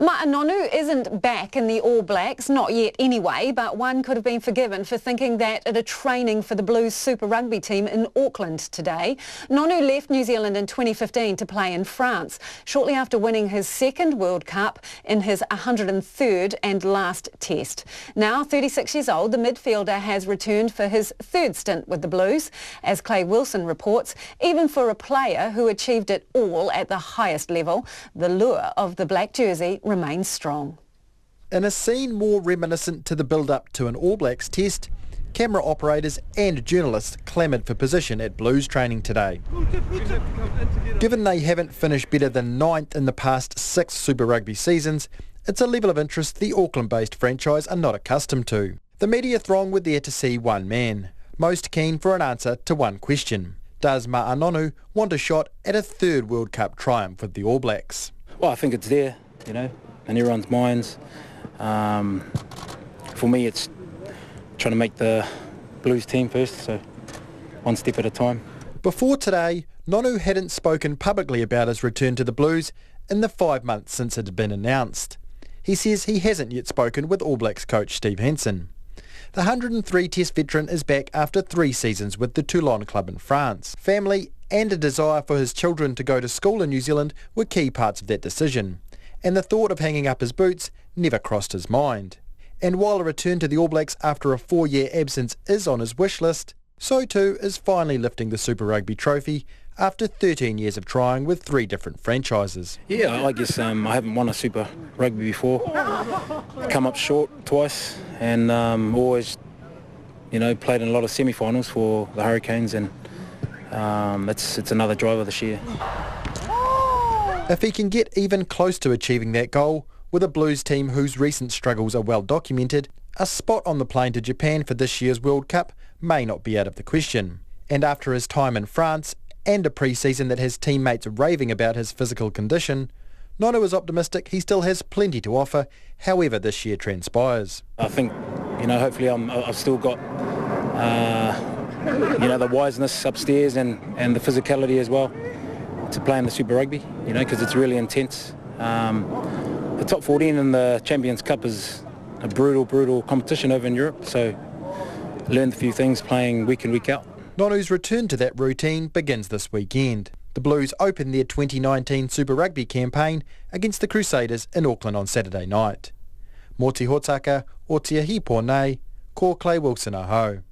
Ma Nonu isn't back in the All Blacks, not yet anyway, but one could have been forgiven for thinking that at a training for the Blues Super Rugby team in Auckland today. Nonu left New Zealand in 2015 to play in France, shortly after winning his second World Cup in his 103rd and last test. Now 36 years old, the midfielder has returned for his third stint with the Blues. As Clay Wilson reports, even for a player who achieved it all at the highest level, the lure of the black jersey remains strong. In a scene more reminiscent to the build-up to an All Blacks test, camera operators and journalists clamoured for position at Blues training today. Given they haven't finished better than 9th in the past 6 Super Rugby seasons, it's a level of interest the Auckland-based franchise are not accustomed to. The media throng were there to see one man, most keen for an answer to one question. Does Ma Nonu want a shot at a third World Cup triumph with the All Blacks? Well, I think it's there, in everyone's minds. For me, it's trying to make the Blues team first, so one step at a time. Before today, Nonu hadn't spoken publicly about his return to the Blues in the 5 months since it had been announced. He says he hasn't yet spoken with All Blacks coach Steve Hansen. The 103 Test veteran is back after 3 seasons with the Toulon club in France. Family and a desire for his children to go to school in New Zealand were key parts of that decision, and the thought of hanging up his boots never crossed his mind. And while a return to the All Blacks after a 4-year absence is on his wish list, so too is finally lifting the Super Rugby trophy after 13 years of trying with 3 different franchises. Yeah, I guess I haven't won a Super Rugby before. Come up short twice, and always, played in a lot of semi-finals for the Hurricanes, and it's another driver this year. If he can get even close to achieving that goal, with a Blues team whose recent struggles are well documented, a spot on the plane to Japan for this year's World Cup may not be out of the question. And after his time in France and a pre-season that has teammates raving about his physical condition, Nonu is optimistic he still has plenty to offer, however this year transpires. I think, hopefully I've still got, the wiseness upstairs and the physicality as well to play in the Super Rugby, because it's really intense. The top 14 in the Champions Cup is a brutal competition over in Europe, so learned a few things playing week in, week out. Nonu's return to that routine begins this weekend. The Blues open their 2019 Super Rugby campaign against the Crusaders in Auckland on Saturday night. Mō te hōtaka o te ahi pōnei, ko Clay Wilson aho.